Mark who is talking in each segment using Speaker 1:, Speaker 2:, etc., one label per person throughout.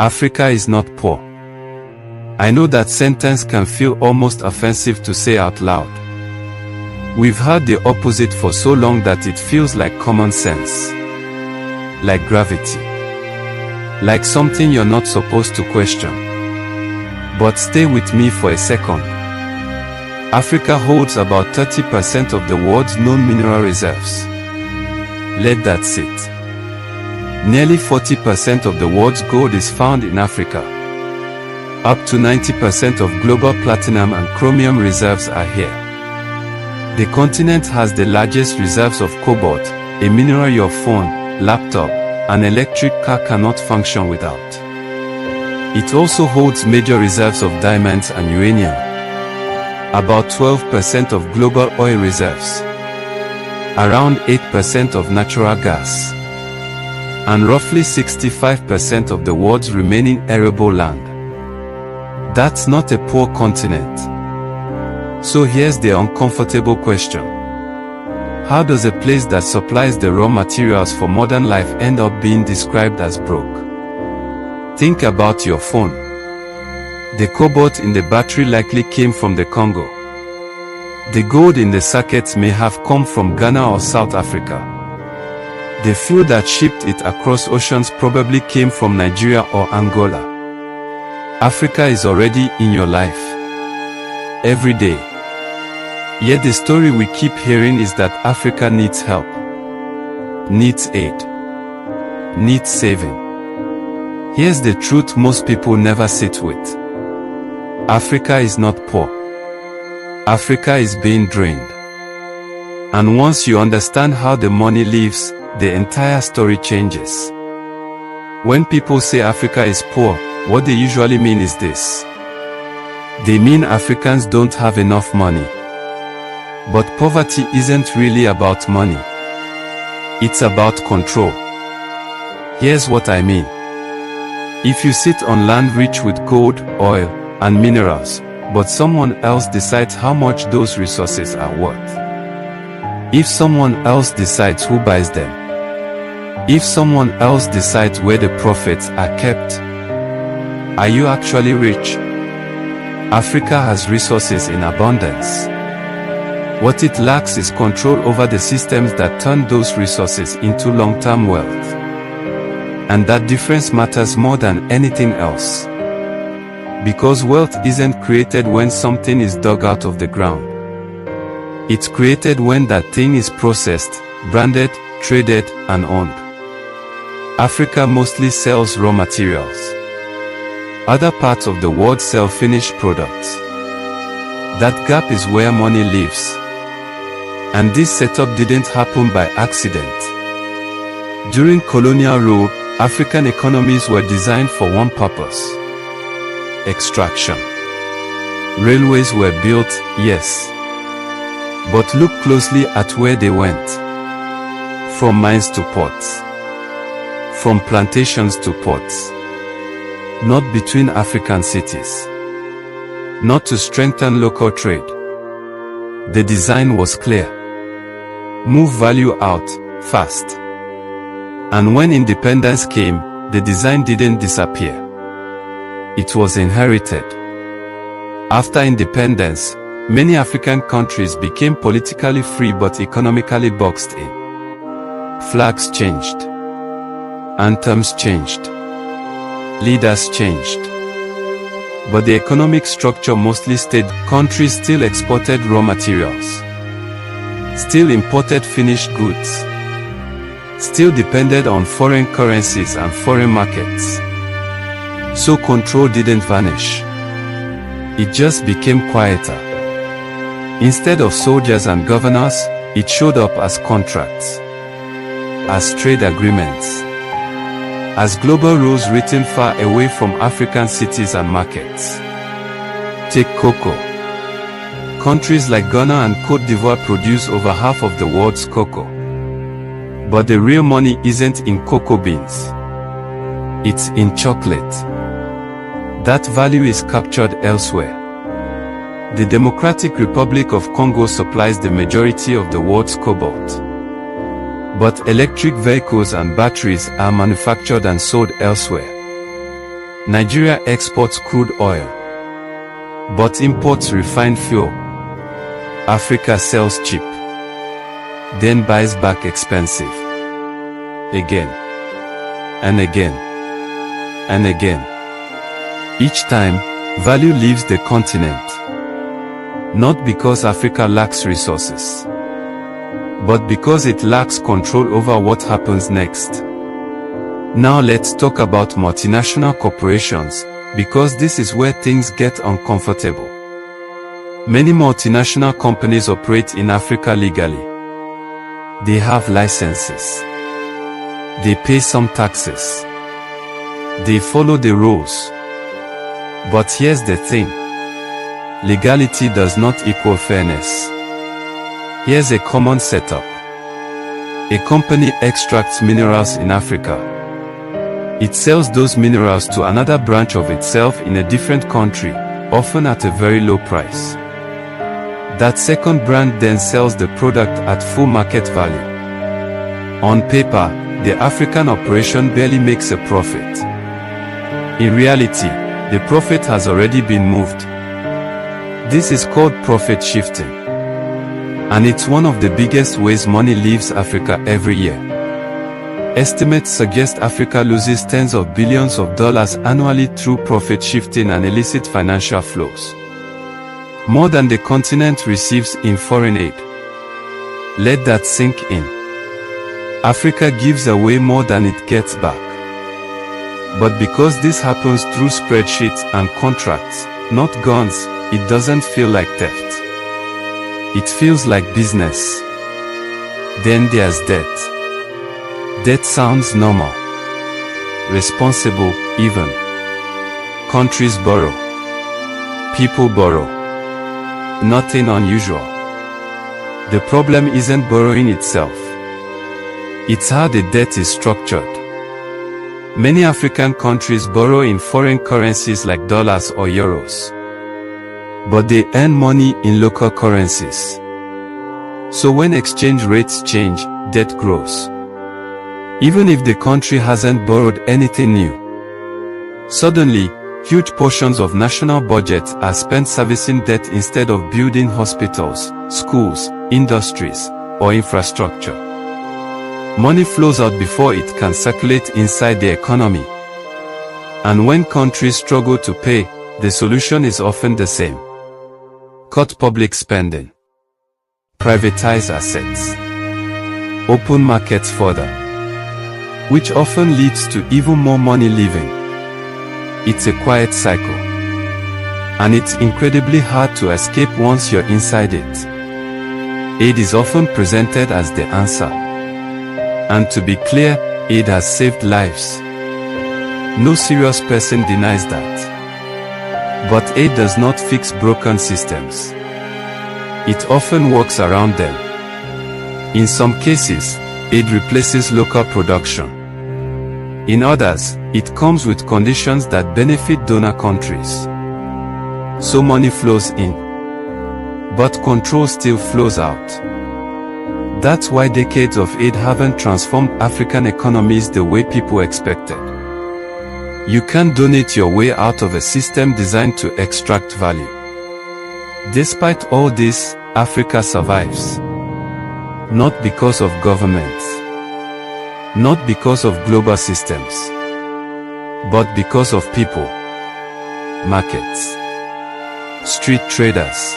Speaker 1: Africa is not poor. I know that sentence can feel almost offensive to say out loud. We've heard the opposite for so long that it feels like common sense. Like gravity. Like something you're not supposed to question. But stay with me for a second. Africa holds about 30% of the world's known mineral reserves. Let that sit. Nearly 40% of the world's gold is found in Africa. Up to 90% of global platinum and chromium reserves are here. The continent has the largest reserves of cobalt, a mineral your phone, laptop, and electric car cannot function without. It also holds major reserves of diamonds and uranium. About 12% of global oil reserves. Around 8% of natural gas. And roughly 65% of the world's remaining arable land. That's not a poor continent. So here's the uncomfortable question. How does a place that supplies the raw materials for modern life end up being described as broke? Think about your phone. The cobalt in the battery likely came from the Congo. The gold in the circuits may have come from Ghana or South Africa. The fuel that shipped it across oceans probably came from Nigeria or Angola. Africa is already in your life. Every day. Yet the story we keep hearing is that Africa needs help. Needs aid. Needs saving. Here's the truth most people never sit with. Africa is not poor. Africa is being drained. And once you understand how the money lives, the entire story changes. When people say Africa is poor, what they usually mean is this. They mean Africans don't have enough money. But poverty isn't really about money. It's about control. Here's what I mean. If you sit on land rich with gold, oil, and minerals, but someone else decides how much those resources are worth. If someone else decides who buys them. If someone else decides where the profits are kept. Are you actually rich? Africa has resources in abundance. What it lacks is control over the systems that turn those resources into long-term wealth. And that difference matters more than anything else. Because wealth isn't created when something is dug out of the ground. It's created when that thing is processed, branded, traded, and owned. Africa mostly sells raw materials. Other parts of the world sell finished products. That gap is where money lives. And this setup didn't happen by accident. During colonial rule, African economies were designed for one purpose. Extraction. Railways were built, yes. But look closely at where they went. From mines to ports. From plantations to ports. Not between African cities. Not to strengthen local trade. The design was clear. Move value out, fast. And when independence came, the design didn't disappear. It was inherited. After independence, many African countries became politically free but economically boxed in. Flags changed. Anthems changed. Leaders changed. But the economic structure mostly stayed. Countries still exported raw materials. Still imported finished goods. Still depended on foreign currencies and foreign markets. So control didn't vanish. It just became quieter. Instead of soldiers and governors, it showed up as contracts. As trade agreements. As global rules written far away from African cities and markets. Take cocoa. Countries like Ghana and Côte d'Ivoire produce over half of the world's cocoa. But the real money isn't in cocoa beans. It's in chocolate. That value is captured elsewhere. The Democratic Republic of Congo supplies the majority of the world's cobalt. But electric vehicles and batteries are manufactured and sold elsewhere. Nigeria exports crude oil, but imports refined fuel. Africa sells cheap, then buys back expensive. Again, and again, and again. Each time, value leaves the continent. Not because Africa lacks resources, but because it lacks control over what happens next. Now let's talk about multinational corporations, because this is where things get uncomfortable. Many multinational companies operate in Africa legally. They have licenses. They pay some taxes. They follow the rules. But here's the thing. Legality does not equal fairness. Here's a common setup. A company extracts minerals in Africa. It sells those minerals to another branch of itself in a different country, often at a very low price. That second brand then sells the product at full market value. On paper, the African operation barely makes a profit. In reality, the profit has already been moved. This is called profit shifting. And it's one of the biggest ways money leaves Africa every year. Estimates suggest Africa loses tens of billions of dollars annually through profit shifting and illicit financial flows. More than the continent receives in foreign aid. Let that sink in. Africa gives away more than it gets back. But because this happens through spreadsheets and contracts, not guns, it doesn't feel like theft. It feels like business. Then there's debt. Debt sounds normal. Responsible, even. Countries borrow. People borrow. Nothing unusual. The problem isn't borrowing itself. It's how the debt is structured. Many African countries borrow in foreign currencies like dollars or euros. But they earn money in local currencies. So when exchange rates change, debt grows. Even if the country hasn't borrowed anything new. Suddenly, huge portions of national budgets are spent servicing debt instead of building hospitals, schools, industries, or infrastructure. Money flows out before it can circulate inside the economy. And when countries struggle to pay, the solution is often the same. Cut public spending. Privatize assets. Open markets further. Which often leads to even more money leaving. It's a quiet cycle. And it's incredibly hard to escape once you're inside it. Aid is often presented as the answer. And to be clear, aid has saved lives. No serious person denies that. But aid does not fix broken systems. It often works around them. In some cases, aid replaces local production. In others, it comes with conditions that benefit donor countries. So money flows in. But control still flows out. That's why decades of aid haven't transformed African economies the way people expected. You can't donate your way out of a system designed to extract value. Despite all this, Africa survives. Not because of governments. Not because of global systems. But because of people. Markets. Street traders.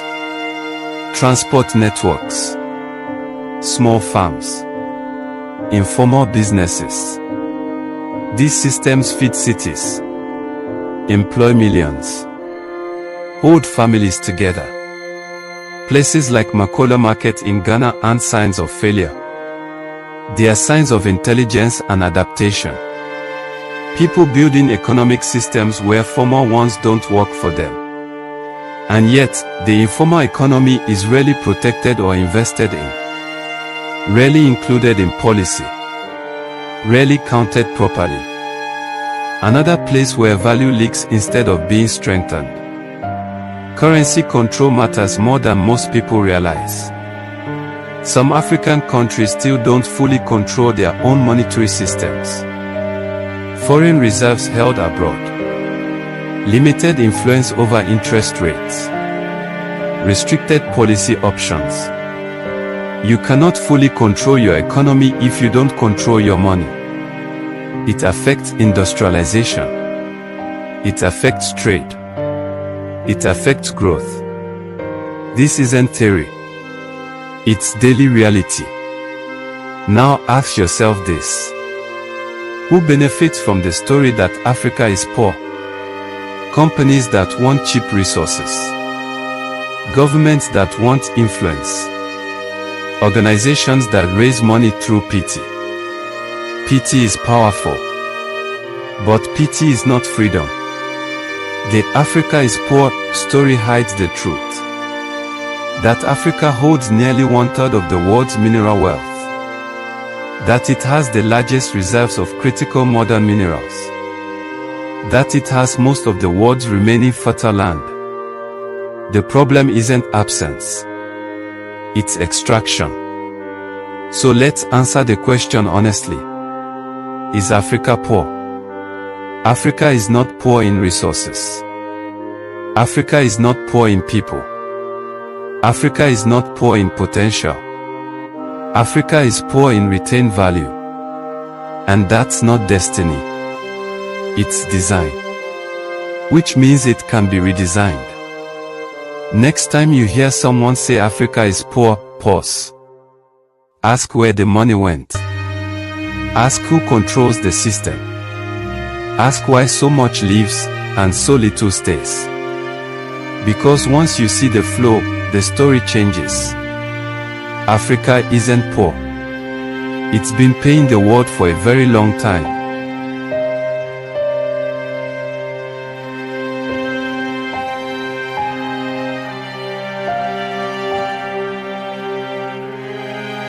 Speaker 1: Transport networks. Small farms. Informal businesses. These systems feed cities. Employ millions. Hold families together. Places like Makola Market in Ghana aren't signs of failure. They are signs of intelligence and adaptation. People building economic systems where formal ones don't work for them. And yet, the informal economy is rarely protected or invested in. Rarely included in policy. Rarely counted properly. Another place where value leaks instead of being strengthened. Currency control matters more than most people realize. Some African countries still don't fully control their own monetary systems. Foreign reserves held abroad. Limited influence over interest rates. Restricted policy options. You cannot fully control your economy if you don't control your money. It affects industrialization. It affects trade. It affects growth. This isn't theory. It's daily reality. Now ask yourself this. Who benefits from the story that Africa is poor? Companies that want cheap resources. Governments that want influence. Organizations that raise money through pity. Pity is powerful. But pity is not freedom. The Africa is poor story hides the truth. That Africa holds nearly 1/3 of the world's mineral wealth. That it has the largest reserves of critical modern minerals. That it has most of the world's remaining fertile land. The problem isn't absence. It's extraction. So let's answer the question honestly. Is Africa poor? Africa is not poor in resources. Africa is not poor in people. Africa is not poor in potential. Africa is poor in retained value. And that's not destiny. It's design. Which means it can be redesigned. Next time you hear someone say Africa is poor, pause. Ask where the money went. Ask who controls the system. Ask why so much leaves, and so little stays. Because once you see the flow, the story changes. Africa isn't poor. It's been paying the world for a very long time.